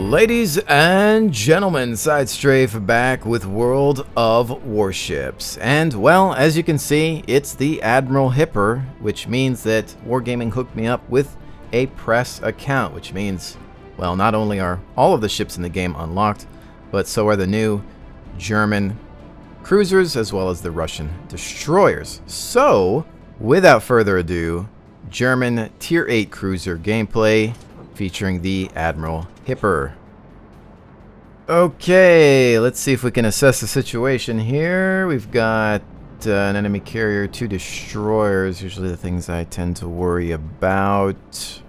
Ladies and gentlemen, SideStrafe back with World of Warships. And, well, as you can see, it's the Admiral Hipper, which means that Wargaming hooked me up with a press account, which means, well, not only are all of the ships in the game unlocked, but so are the new German cruisers as well as the Russian destroyers. So, without further ado, German Tier 8 cruiser gameplay featuring the Admiral Hipper. Okay, let's see if we can assess the situation here. We've got an enemy carrier, 2 destroyers, usually the things I tend to worry about.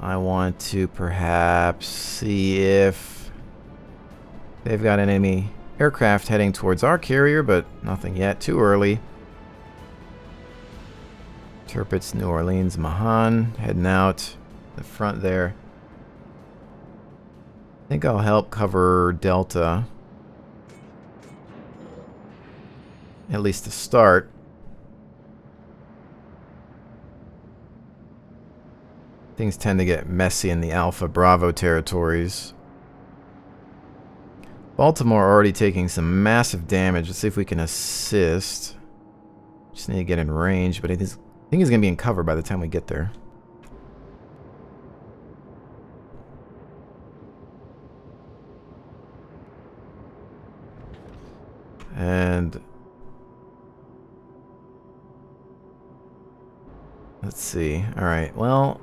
I want to perhaps see if they've got an enemy aircraft heading towards our carrier, but nothing yet, too early. Tirpitz, New Orleans, Mahan, heading out the front there. I think I'll help cover Delta, at least to start. Things tend to get messy in the Alpha Bravo territories. Baltimore already taking some massive damage. Let's see if we can assist. Just need to get in range, but I think he's going to be in cover by the time we get there. And let's see. All right. Well,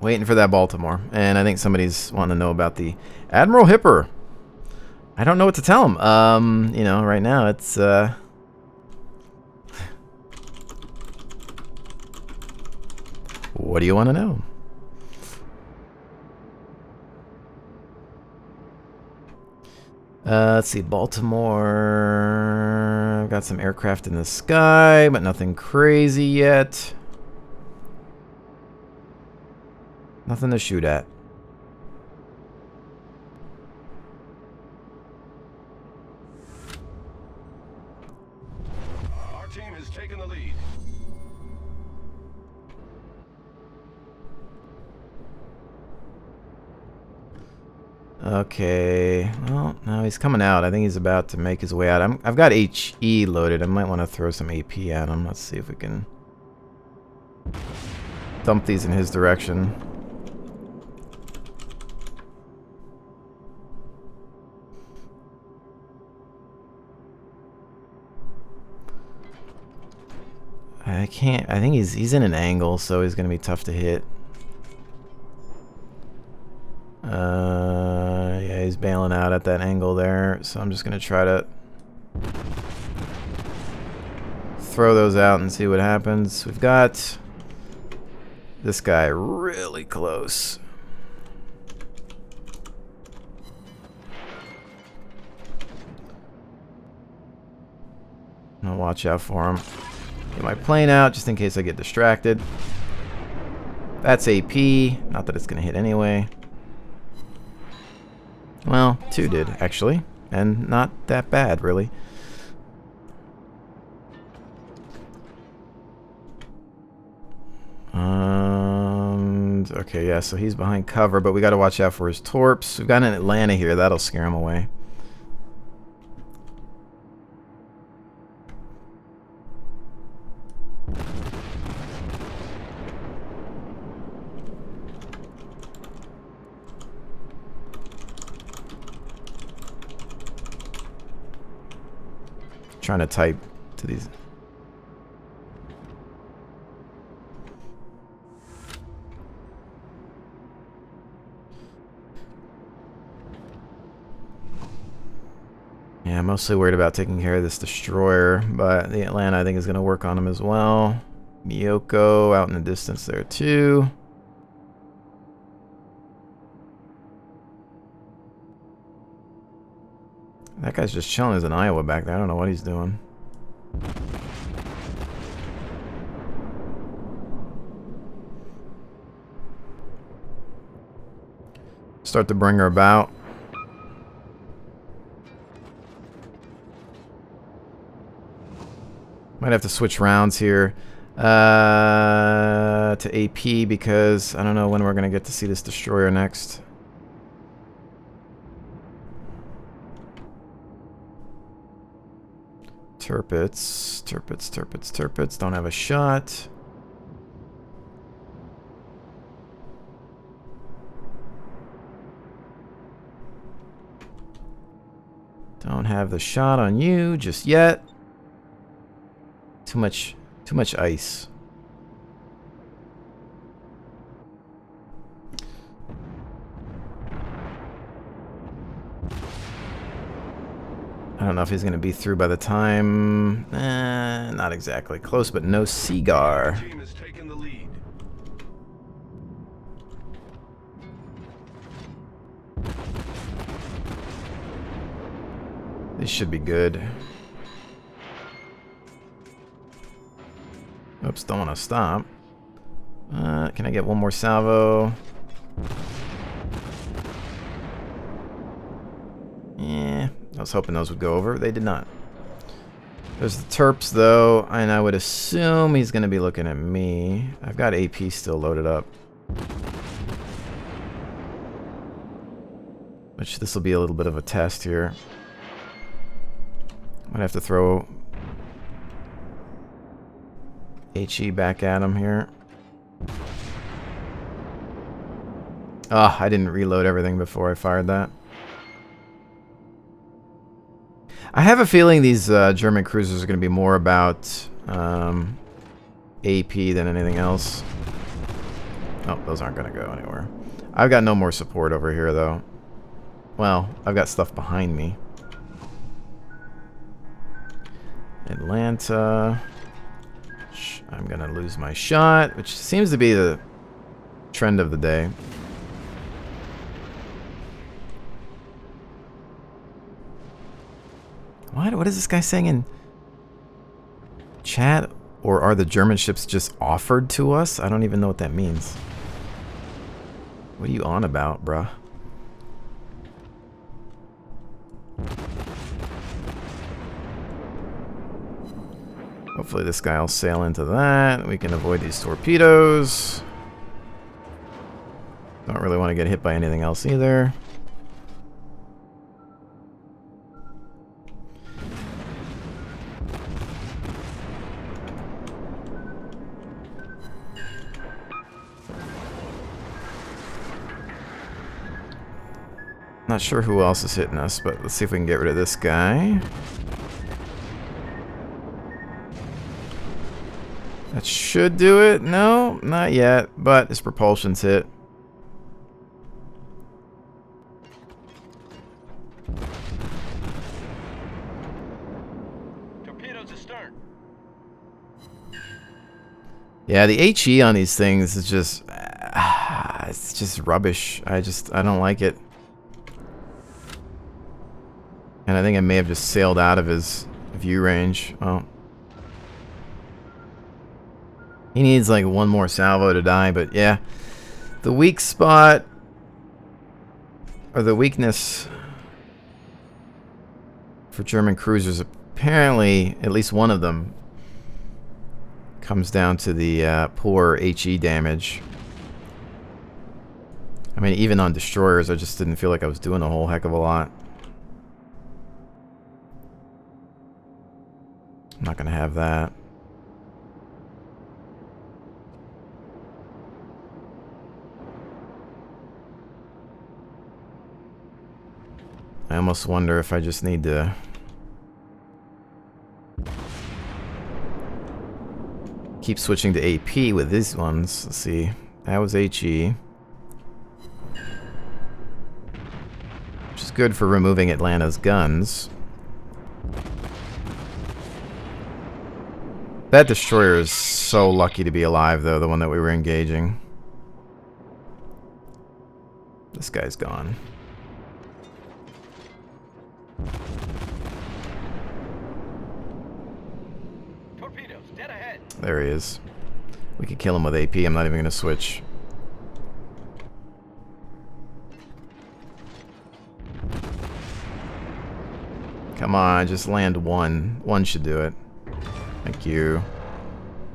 waiting for that Baltimore. And I think somebody's wanting to know about the Admiral Hipper. I don't know what to tell him. You know, right now it's what do you want to know? Let's see, Baltimore. Got some aircraft in the sky, but nothing crazy yet. Nothing to shoot at. Our team has taken the lead. Okay, well, now he's coming out. I think he's about to make his way out. I've got HE loaded. I might want to throw some AP at him. Let's see if we can dump these in his direction. I can't. I think he's in an angle, so he's going to be tough to hit. Yeah, he's bailing out at that angle there, so I'm just going to try to throw those out and see what happens. We've got this guy really close. I'll watch out for him. Get my plane out just in case I get distracted. That's AP. Not that it's going to hit anyway. Well, 2 did, actually. And not that bad, really. Okay, yeah, so he's behind cover, but we got to watch out for his torps. We've got an Atlanta here. That'll scare him away. Trying to type to these. Yeah, I'm mostly worried about taking care of this destroyer, but the Atlanta I think is going to work on him as well. Miyoko out in the distance there too. That guy's just chilling as an Iowa back there. I don't know what he's doing. Start to bring her about. Might have to switch rounds here to AP because I don't know when we're going to get to see this destroyer next. Turpits. Don't have a shot. Don't have the shot on you just yet. Too much ice. I don't know if he's going to be through by the time... not exactly. Close, but no Seagar. Team has taken the lead. This should be good. Oops, don't want to stop. Can I get one more salvo? Yeah, I was hoping those would go over. They did not. There's the Terps, though, and I would assume he's going to be looking at me. I've got AP still loaded up. Which this will be a little bit of a test here. Might have to throw HE back at him here. Ah, I didn't reload everything before I fired that. I have a feeling these German cruisers are going to be more about AP than anything else. Oh, those aren't going to go anywhere. I've got no more support over here, though. Well, I've got stuff behind me. Atlanta. I'm going to lose my shot, which seems to be the trend of the day. What is this guy saying in chat? Or are the German ships just offered to us? I don't even know what that means. What are you on about, bruh? Hopefully this guy will sail into that. We can avoid these torpedoes. Don't really want to get hit by anything else either. Not sure who else is hitting us, but let's see if we can get rid of this guy. That should do it. No, not yet, but his propulsion's hit. Torpedoes astern. Yeah, the HE on these things is just it's just rubbish. I don't like it. And I think I may have just sailed out of his view range. Well, he needs like one more salvo to die, but yeah. The weak spot, or the weakness for German cruisers, apparently, at least one of them, comes down to the poor HE damage. I mean, even on destroyers, I just didn't feel like I was doing a whole heck of a lot. I'm not going to have that. I almost wonder if I just need to keep switching to AP with these ones. Let's see. That was HE. Which is good for removing Atlanta's guns. That destroyer is so lucky to be alive, though, the one that we were engaging. This guy's gone. Torpedoes dead ahead. There he is. We could kill him with AP. I'm not even going to switch. Come on, just land one. One should do it. Thank you.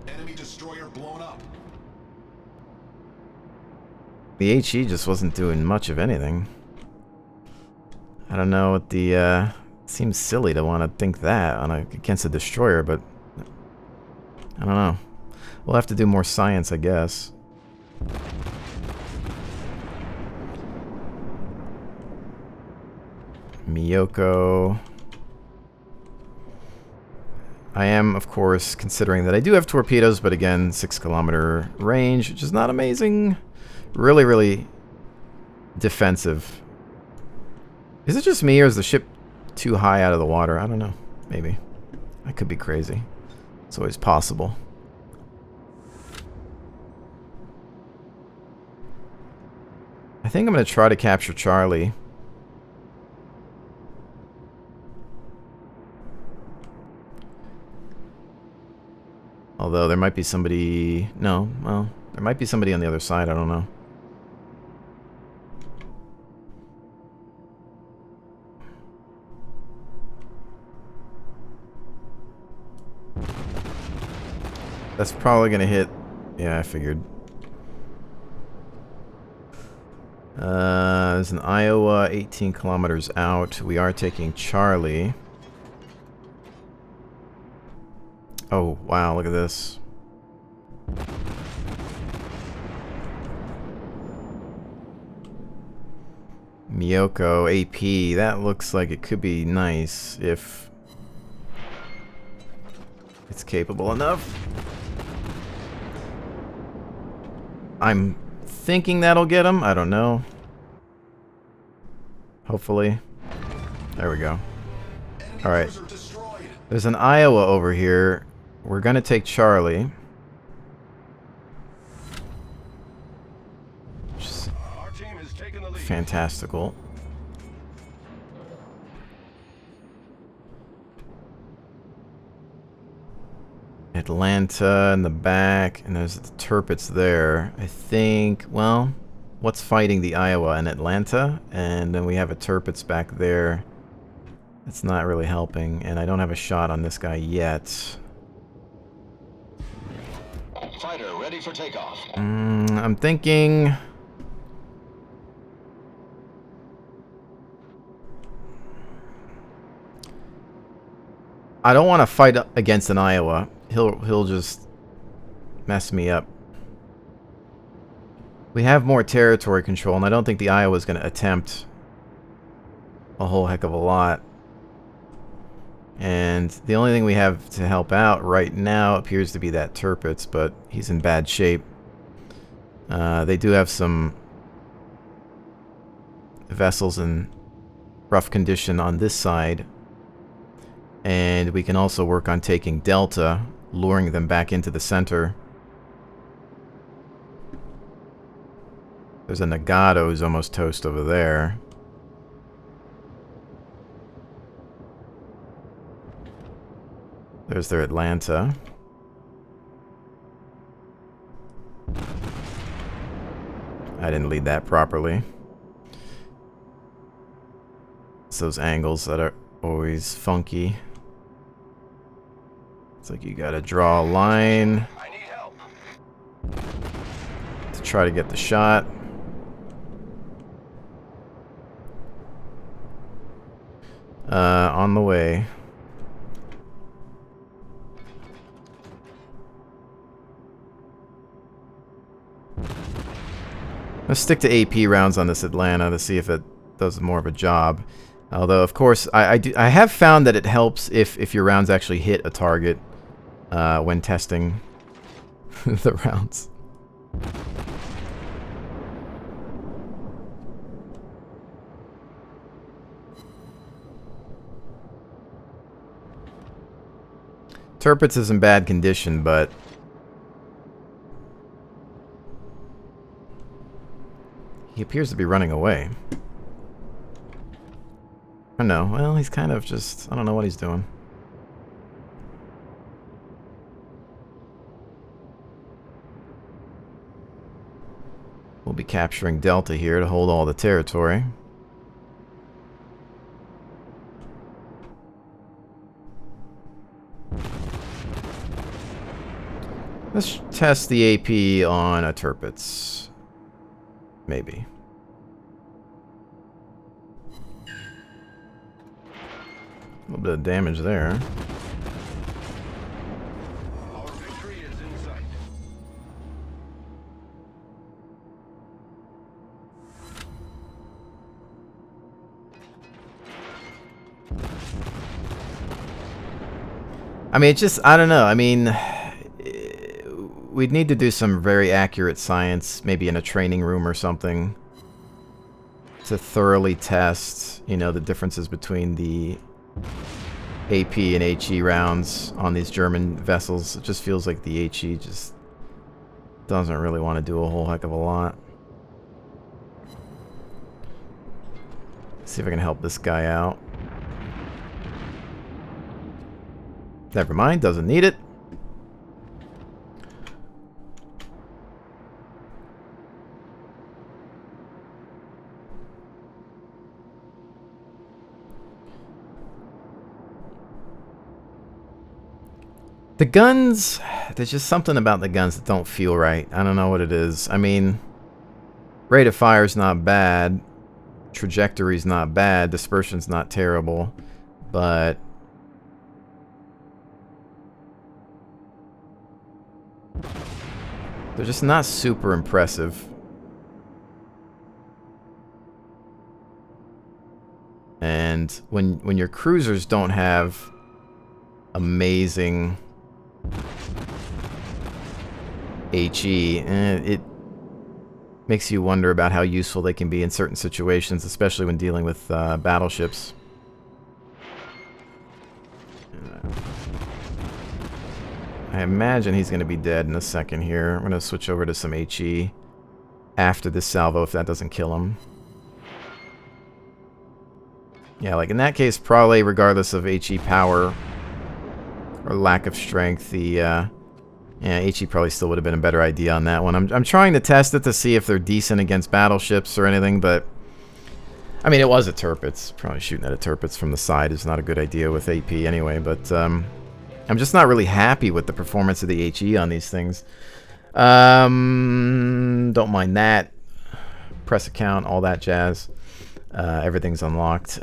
Enemy destroyer blown up. The HE just wasn't doing much of anything. I don't know what the, seems silly to want to think that against a destroyer, but I don't know. We'll have to do more science, I guess. Miyoko. I am, of course, considering that I do have torpedoes, but again, 6-kilometer range, which is not amazing. Really, really defensive. Is it just me, or is the ship too high out of the water? I don't know. Maybe. I could be crazy. It's always possible. I think I'm going to try to capture Charlie. Although there might be somebody... No, well, there might be somebody on the other side. I don't know. That's probably going to hit... Yeah, I figured. There's an Iowa 18 kilometers out. We are taking Charlie. Oh, wow, look at this. Miyoko, AP. That looks like it could be nice if it's capable enough. I'm thinking that'll get him. I don't know. Hopefully. There we go. Alright. There's an Iowa over here. We're gonna take Charlie. Our team has taken the lead. Fantastical. Atlanta in the back, and there's the Tirpitz there. I think, well, what's fighting the Iowa in Atlanta? And then we have a Tirpitz back there. It's not really helping, and I don't have a shot on this guy yet. Fighter ready for takeoff. I'm thinking... I don't want to fight against an Iowa. He'll just mess me up. We have more territory control, and I don't think the Iowa's going to attempt a whole heck of a lot. And the only thing we have to help out right now appears to be that Tirpitz, but he's in bad shape. They do have some vessels in rough condition on this side. And we can also work on taking Delta, luring them back into the center. There's a Nagato who's almost toast over there. There's their Atlanta. I didn't lead that properly. It's those angles that are always funky. It's like you gotta draw a line I need help. to try to get the shot. On the way. Let's stick to AP rounds on this Atlanta to see if it does more of a job. Although, of course, I have found that it helps if your rounds actually hit a target when testing the rounds. Tirpitz is in bad condition, but he appears to be running away. Oh no, well, he's kind of just... I don't know what he's doing. We'll be capturing Delta here to hold all the territory. Let's test the AP on a Tirpitz. Maybe. A little bit of damage there. Our victory is in sight. I mean, it's just, I don't know. I mean, we'd need to do some very accurate science, maybe in a training room or something, to thoroughly test, you know, the differences between the AP and HE rounds on these German vessels. It just feels like the HE just doesn't really want to do a whole heck of a lot. See if I can help this guy out. Never mind, doesn't need it. The guns, there's just something about the guns that don't feel right. I don't know what it is. I mean, rate of fire's not bad. Trajectory's not bad. Dispersion's not terrible. But they're just not super impressive. And when your cruisers don't have amazing HE, it makes you wonder about how useful they can be in certain situations, especially when dealing with battleships. I imagine he's going to be dead in a second here. I'm going to switch over to some HE after this salvo if that doesn't kill him. Yeah, like in that case, probably regardless of HE power or lack of strength, the yeah, HE probably still would have been a better idea on that one. I'm trying to test it to see if they're decent against battleships or anything, but I mean, it was a Tirpitz. Probably shooting at a Tirpitz from the side is not a good idea with AP anyway, but I'm just not really happy with the performance of the HE on these things. Don't mind that. Press account, all that jazz. Everything's unlocked.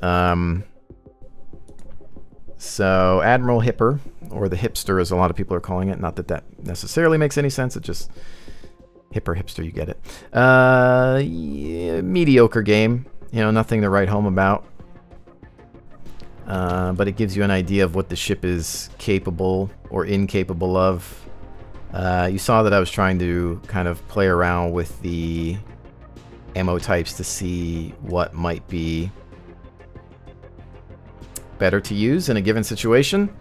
So, Admiral Hipper, or the Hipster as a lot of people are calling it. Not that that necessarily makes any sense. It just... Hipper, Hipster, you get it. Yeah, mediocre game. You know, nothing to write home about. But it gives you an idea of what the ship is capable or incapable of. You saw that I was trying to kind of play around with the ammo types to see what might be better to use in a given situation.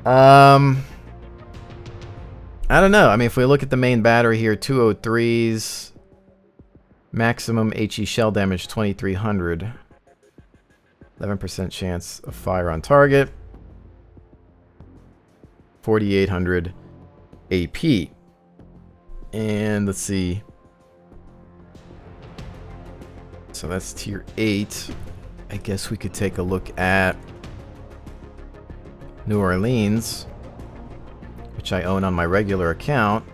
I don't know. I mean, if we look at the main battery here, 203s, maximum HE shell damage 2300, 11% chance of fire on target, 4800 AP. And let's see. So that's tier 8. I guess we could take a look at New Orleans, which I own on my regular account.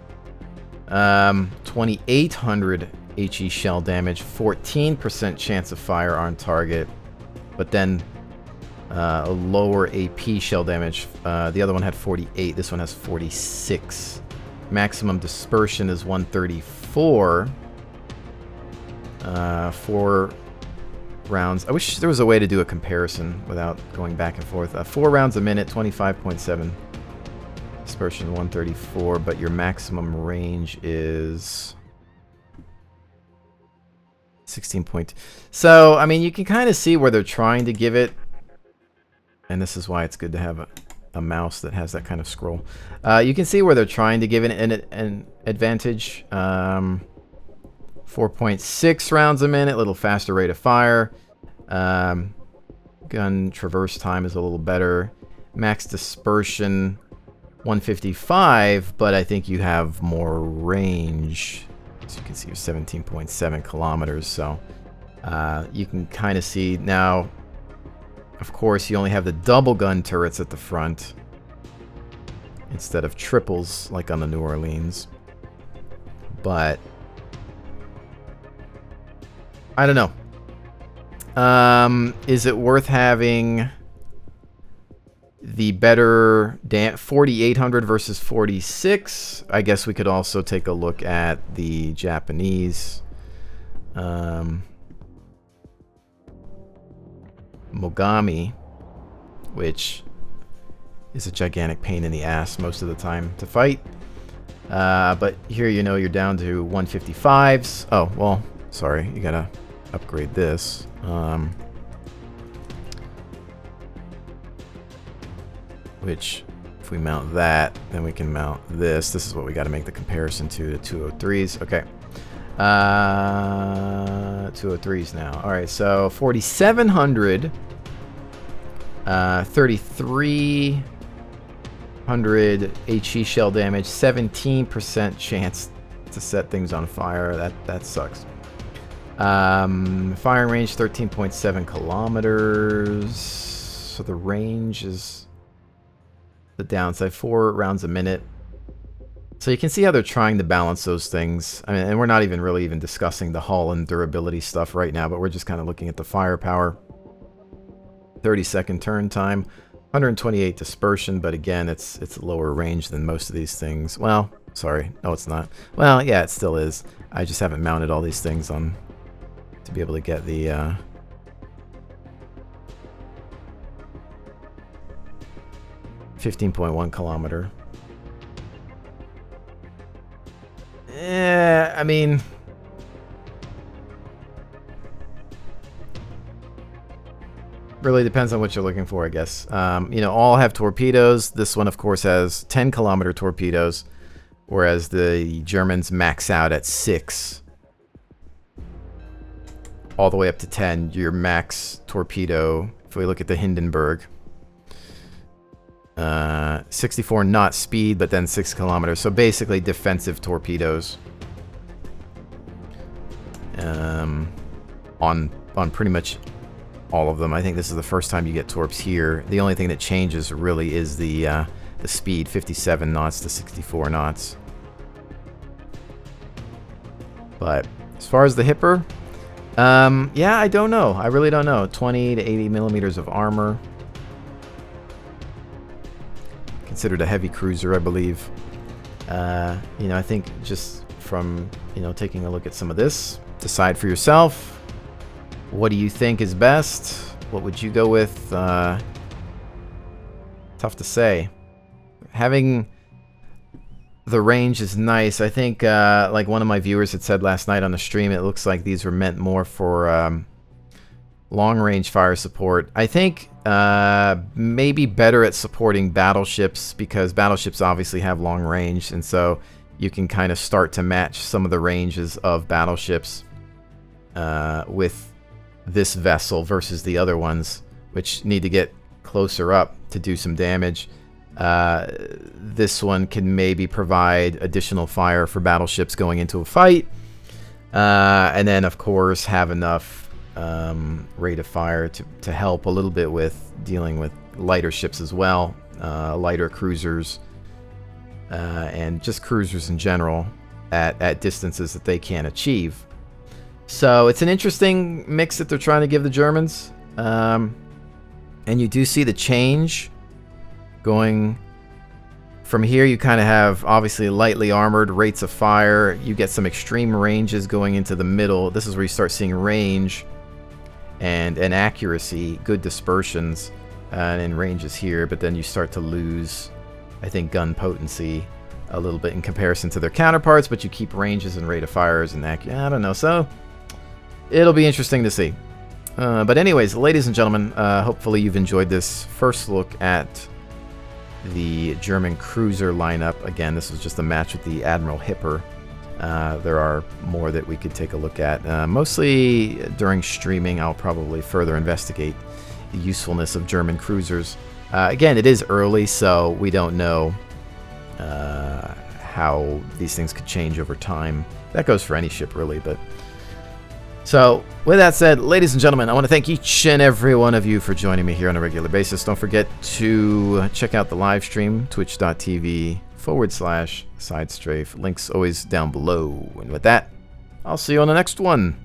2800 HE shell damage, 14% chance of fire on target, but then a lower AP shell damage. The other one had 48, this one has 46. Maximum dispersion is 134. 4 rounds. I wish there was a way to do a comparison without going back and forth. 4 rounds a minute, 25.7. Dispersion 134, but your maximum range is 16 point. So, I mean, you can kind of see where they're trying to give it. And this is why it's good to have a mouse that has that kind of scroll. You can see where they're trying to give it an advantage. 4.6 rounds a minute, a little faster rate of fire. Gun traverse time is a little better. Max dispersion 155, but I think you have more range. As you can see, you're 17.7 kilometers, so you can kind of see now. Of course, you only have the double gun turrets at the front. instead of triples like on the New Orleans. But I don't know. Is it worth having the better 4800 versus 46? I guess we could also take a look at the Japanese Mogami, which is a gigantic pain in the ass most of the time to fight. But here, you know, you're down to 155s. Oh, well, sorry, you gotta upgrade this. Which, if we mount that, then we can mount this. This is what we got to make the comparison to the 203s. Okay. 203s now. All right, so 4,700, 3,300 HE shell damage, 17% chance to set things on fire. That sucks. Firing range 13.7 kilometers. So the range is the downside, 4 rounds a minute. So you can see how they're trying to balance those things. I mean, and we're not even really discussing the hull and durability stuff right now, but we're just kind of looking at the firepower. 30-second turn time, 128 dispersion, but again, it's lower range than most of these things. Well, sorry, no, it's not. Well, yeah, it still is. I just haven't mounted all these things on to be able to get the 15.1 kilometer. I mean, really depends on what you're looking for, I guess. You know, all have torpedoes. This one, of course, has 10-kilometer torpedoes, whereas the Germans max out at 6. All the way up to 10, your max torpedo, if we look at the Hindenburg, 64 knot speed, but then 6 kilometers. So basically defensive torpedoes on pretty much all of them. I think this is the first time you get torps here. The only thing that changes really is the speed, 57 knots to 64 knots. But as far as the Hipper, yeah, I don't know. I really don't know. 20 to 80 millimeters of armor. Considered a heavy cruiser, I believe. You know, I think just from, you know, taking a look at some of this, decide for yourself. What do you think is best? What would you go with? Tough to say. Having the range is nice. I think, like one of my viewers had said last night on the stream, it looks like these were meant more for long-range fire support. I think maybe better at supporting battleships, because battleships obviously have long range, and so you can kind of start to match some of the ranges of battleships with this vessel versus the other ones, which need to get closer up to do some damage. This one can maybe provide additional fire for battleships going into a fight, and then of course have enough rate of fire to help a little bit with dealing with lighter ships as well, lighter cruisers, and just cruisers in general at distances that they can't achieve. So it's an interesting mix that they're trying to give the Germans, and you do see the change going from here. You kind of have obviously lightly armored rates of fire. You get some extreme ranges going into the middle. This is where you start seeing range and accuracy, good dispersions, and ranges here, but then you start to lose, I think, gun potency a little bit in comparison to their counterparts, but you keep ranges and rate of fires and I don't know, so it'll be interesting to see. But anyways, ladies and gentlemen, hopefully you've enjoyed this first look at the German cruiser lineup. Again, this was just a match with the Admiral Hipper. There are more that we could take a look at. Mostly during streaming, I'll probably further investigate the usefulness of German cruisers. Again, it is early, so we don't know how these things could change over time. That goes for any ship, really. But So, with that said, ladies and gentlemen, I want to thank each and every one of you for joining me here on a regular basis. Don't forget to check out the live stream, twitch.tv/SideStrafe. Links always down below. And with that, I'll see you on the next one.